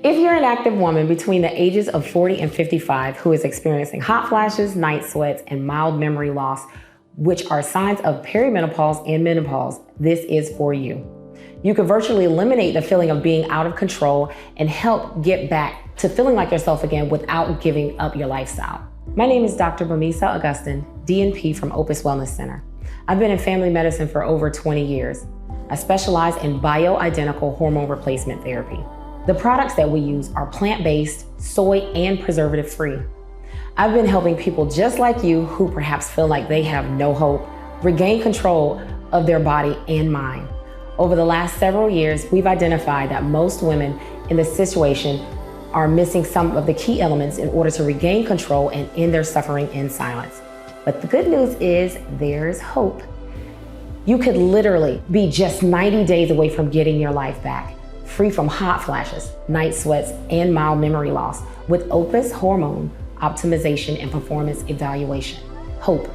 If you're an active woman between the ages of 40 and 55 who is experiencing hot flashes, night sweats, and mild memory loss, which are signs of perimenopause and menopause, this is for you. You can virtually eliminate the feeling of being out of control and help get back to feeling like yourself again without giving up your lifestyle. My name is Dr. Bimisa Augustin, DNP from Opus Wellness Center. I've been in family medicine for over 20 years. I specialize in bioidentical hormone replacement therapy. The products that we use are plant-based, soy, and preservative-free. I've been helping people just like you who perhaps feel like they have no hope, regain control of their body and mind. Over the last several years, we've identified that most women in this situation are missing some of the key elements in order to regain control and end their suffering in silence. But the good news is there's hope. You could literally be just 90 days away from getting your life back, free from hot flashes, night sweats, and mild memory loss with Opus Hormone Optimization and Performance Evaluation. HOPE.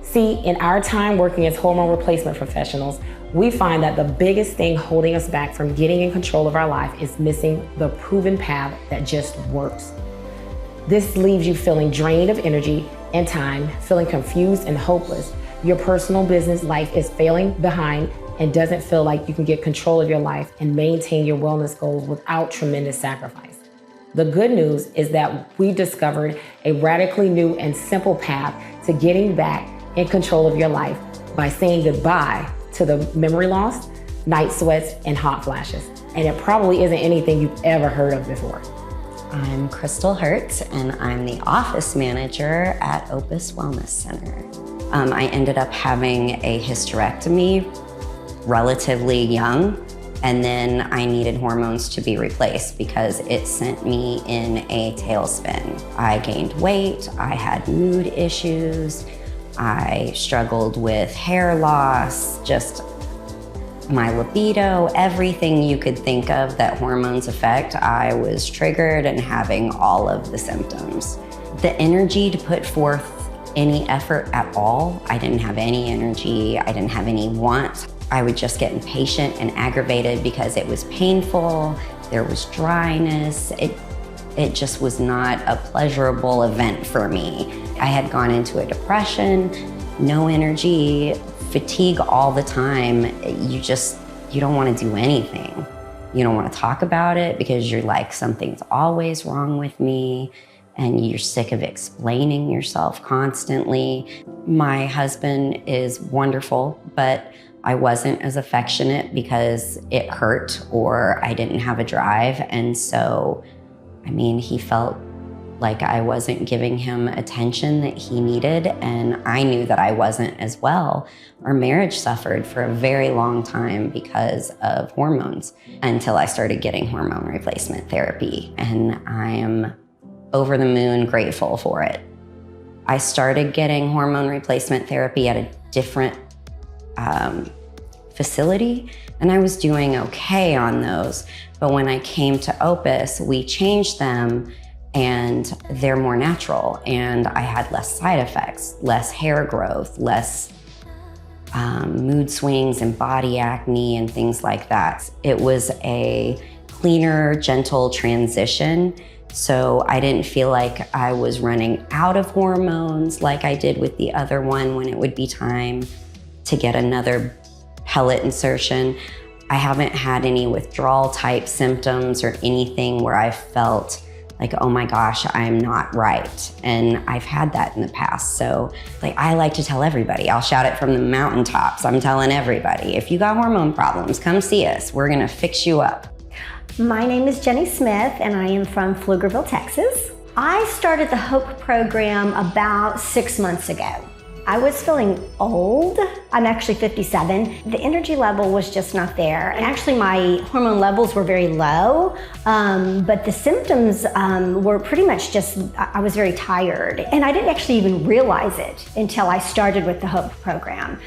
See, in our time working as hormone replacement professionals, we find that the biggest thing holding us back from getting in control of our life is missing the proven path that just works. This leaves you feeling drained of energy and time, feeling confused and hopeless. Your personal business life is failing behind and doesn't feel like you can get control of your life and maintain your wellness goals without tremendous sacrifice. The good news is that we discovered a radically new and simple path to getting back in control of your life by saying goodbye to the memory loss, night sweats, and hot flashes. And it probably isn't anything you've ever heard of before. I'm Crystal Hertz, and I'm the office manager at Opus Wellness Center. I ended up having a hysterectomy relatively young, and then I needed hormones to be replaced because it sent me in a tailspin. I gained weight, I had mood issues, I struggled with hair loss, just my libido, everything you could think of that hormones affect. I was triggered and having all of the symptoms. The energy to put forth any effort at all, I didn't have any energy, I didn't have any want. I would just get impatient and aggravated because it was painful, there was dryness. It just was not a pleasurable event for me. I had gone into a depression, no energy, fatigue all the time. You don't want to do anything. You don't want to talk about it because you're like, something's always wrong with me, and you're sick of explaining yourself constantly. My husband is wonderful, but I wasn't as affectionate because it hurt or I didn't have a drive. And so, he felt like I wasn't giving him attention that he needed, and I knew that I wasn't as well. Our marriage suffered for a very long time because of hormones until I started getting hormone replacement therapy, and I am over the moon grateful for it. I started getting hormone replacement therapy at a different facility, and I was doing okay on those. But when I came to Opus, we changed them and they're more natural, and I had less side effects, less hair growth, less mood swings and body acne and things like that. It was a cleaner, gentle transition. So I didn't feel like I was running out of hormones like I did with the other one when it would be time to get another pellet insertion. I haven't had any withdrawal type symptoms or anything where I felt like, oh my gosh, I'm not right. And I've had that in the past. So I like to tell everybody, I'll shout it from the mountaintops. I'm telling everybody, if you got hormone problems, come see us. We're gonna fix you up. My name is Jenny Smith, and I am from Pflugerville, Texas. I started the HOPE program about 6 months ago. I was feeling old. I'm actually 57. The energy level was just not there. And actually my hormone levels were very low, but the symptoms were pretty much just, I was very tired. And I didn't actually even realize it until I started with the HOPE program,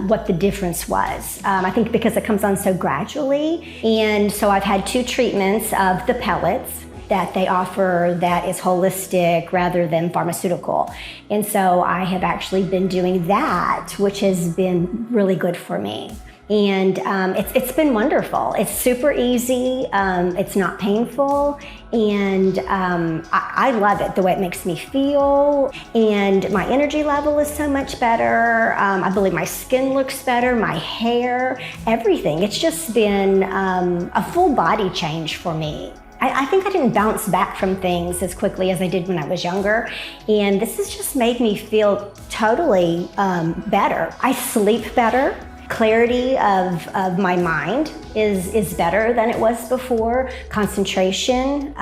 what the difference was. I think because it comes on so gradually. And so I've had 2 treatments of the pellets that they offer that is holistic rather than pharmaceutical. And so I have actually been doing that, which has been really good for me. And it's been wonderful. It's super easy, it's not painful, and I love it, the way it makes me feel, and my energy level is so much better. I believe my skin looks better, my hair, everything. It's just been a full body change for me. I think I didn't bounce back from things as quickly as I did when I was younger, and this has just made me feel totally better. I sleep better. Clarity of my mind is better than it was before. Concentration,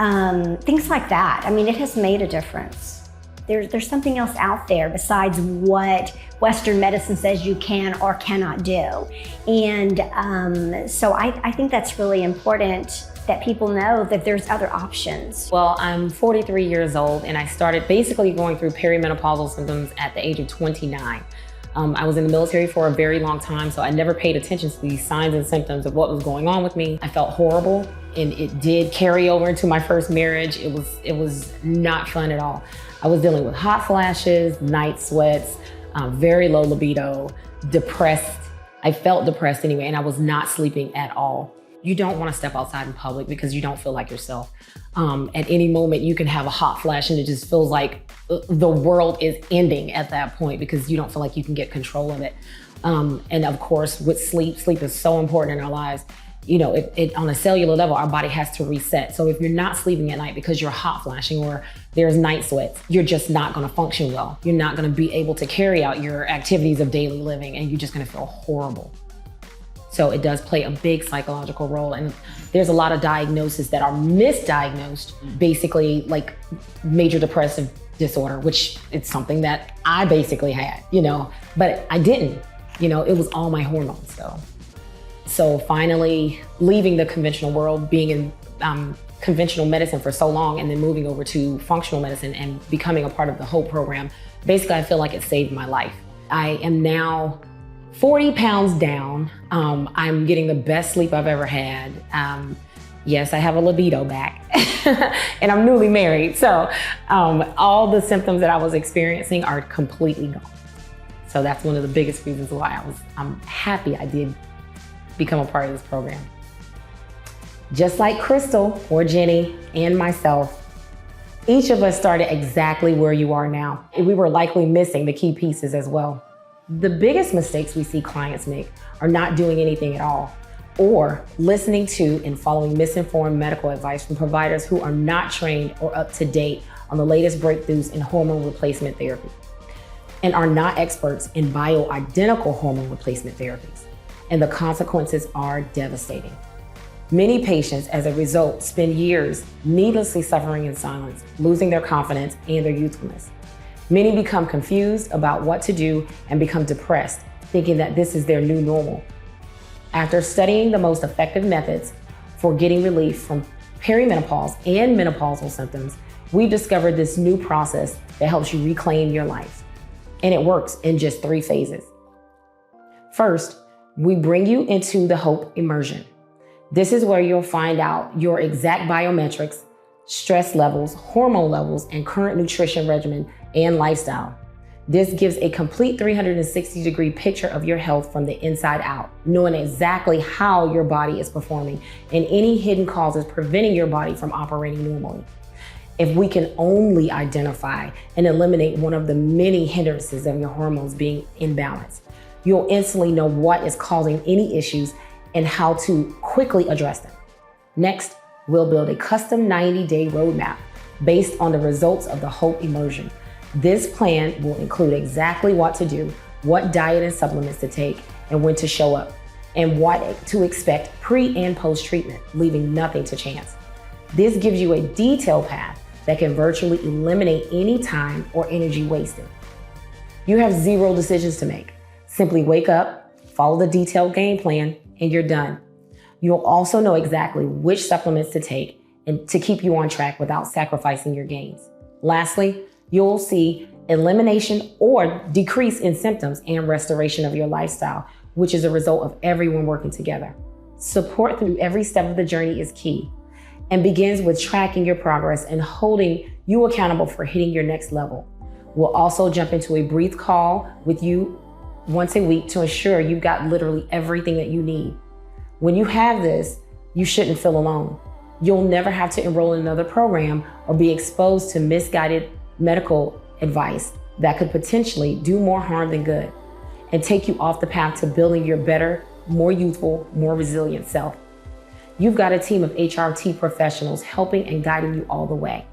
things like that. I mean, it has made a difference. There's something else out there besides what Western medicine says you can or cannot do. And so I think that's really important that people know that there's other options. Well, I'm 43 years old, and I started basically going through perimenopausal symptoms at the age of 29. I was in the military for a very long time, so I never paid attention to these signs and symptoms of what was going on with me. I felt horrible, and it did carry over into my first marriage. It was not fun at all. I was dealing with hot flashes, night sweats, very low libido, depressed. I felt depressed anyway, and I was not sleeping at all. You don't want to step outside in public because you don't feel like yourself. At any moment, you can have a hot flash and it just feels like the world is ending at that point because you don't feel like you can get control of it. And of course, with sleep is so important in our lives. You know, it on a cellular level, our body has to reset. So if you're not sleeping at night because you're hot flashing or there's night sweats, you're just not going to function well. You're not going to be able to carry out your activities of daily living, and you're just going to feel horrible. So it does play a big psychological role, and there's a lot of diagnoses that are misdiagnosed, basically like major depressive disorder, which it's something that I basically had, you know, but I didn't, you know, it was all my hormones though. So finally leaving the conventional world, being in conventional medicine for so long, and then moving over to functional medicine and becoming a part of the HOPE program, basically I feel like it saved my life. I am now 40 pounds down. I'm getting the best sleep I've ever had. Yes, I have a libido back and I'm newly married. So all the symptoms that I was experiencing are completely gone. So that's one of the biggest reasons why I'm happy I did become a part of this program. Just like Crystal or Jenny and myself, each of us started exactly where you are now. We were likely missing the key pieces as well. The biggest mistakes we see clients make are not doing anything at all, or listening to and following misinformed medical advice from providers who are not trained or up to date on the latest breakthroughs in hormone replacement therapy, and are not experts in bioidentical hormone replacement therapies. And the consequences are devastating. Many patients, as a result, spend years needlessly suffering in silence, losing their confidence and their youthfulness. Many become confused about what to do and become depressed, thinking that this is their new normal. After studying the most effective methods for getting relief from perimenopause and menopausal symptoms, we've discovered this new process that helps you reclaim your life. And it works in just 3 phases. First, we bring you into the HOPE immersion. This is where you'll find out your exact biometrics, stress levels, hormone levels, and current nutrition regimen and lifestyle. This gives a complete 360-degree picture of your health from the inside out, knowing exactly how your body is performing and any hidden causes preventing your body from operating normally. If we can only identify and eliminate one of the many hindrances of your hormones being imbalanced, you'll instantly know what is causing any issues and how to quickly address them. Next, we'll build a custom 90-day roadmap based on the results of the HOPE immersion. This plan will include exactly what to do, what diet and supplements to take, and when to show up, and what to expect pre and post treatment, leaving nothing to chance. This gives you a detailed path that can virtually eliminate any time or energy wasted. You have 0 decisions to make. Simply wake up, follow the detailed game plan, and you're done. You'll also know exactly which supplements to take and to keep you on track without sacrificing your gains. Lastly, you'll see elimination or decrease in symptoms and restoration of your lifestyle, which is a result of everyone working together. Support through every step of the journey is key and begins with tracking your progress and holding you accountable for hitting your next level. We'll also jump into a brief call with you once a week to ensure you've got literally everything that you need. When you have this, you shouldn't feel alone. You'll never have to enroll in another program or be exposed to misguided medical advice that could potentially do more harm than good and take you off the path to building your better, more youthful, more resilient self. You've got a team of HRT professionals helping and guiding you all the way.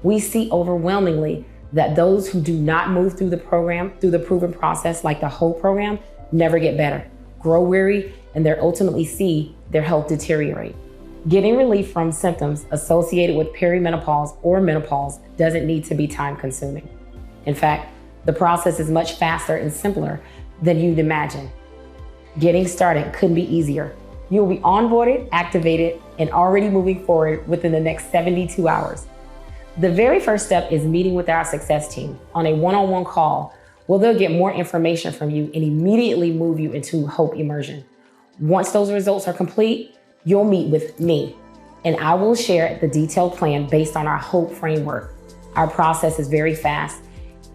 We see overwhelmingly that those who do not move through the program, through the proven process like the HOPE program, never get better, grow weary, and they ultimately see their health deteriorate. Getting relief from symptoms associated with perimenopause or menopause doesn't need to be time-consuming. In fact, the process is much faster and simpler than you'd imagine. Getting started couldn't be easier. You'll be onboarded, activated, and already moving forward within the next 72 hours. The very first step is meeting with our success team on a one-on-one call where they'll get more information from you and immediately move you into HOPE immersion. Once those results are complete, you'll meet with me, and I will share the detailed plan based on our HOPE framework. Our process is very fast,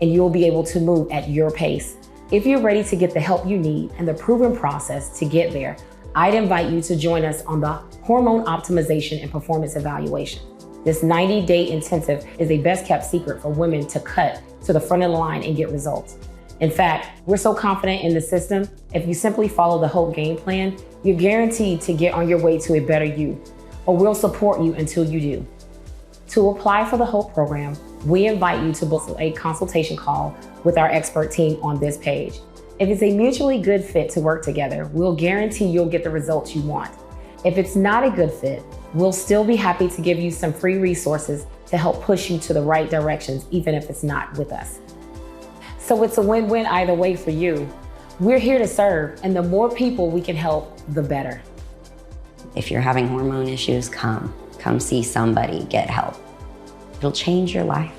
and you'll be able to move at your pace. If you're ready to get the help you need and the proven process to get there, I'd invite you to join us on the Hormone Optimization and Performance Evaluation. This 90-day intensive is a best-kept secret for women to cut to the front of the line and get results. In fact, we're so confident in the system, if you simply follow the HOPE game plan, you're guaranteed to get on your way to a better you, or we'll support you until you do. To apply for the HOPE program, we invite you to book a consultation call with our expert team on this page. If it's a mutually good fit to work together, we'll guarantee you'll get the results you want. If it's not a good fit, we'll still be happy to give you some free resources to help push you to the right directions, even if it's not with us. So it's a win-win either way for you. We're here to serve, and the more people we can help, the better. If you're having hormone issues, come see somebody, get help. It'll change your life.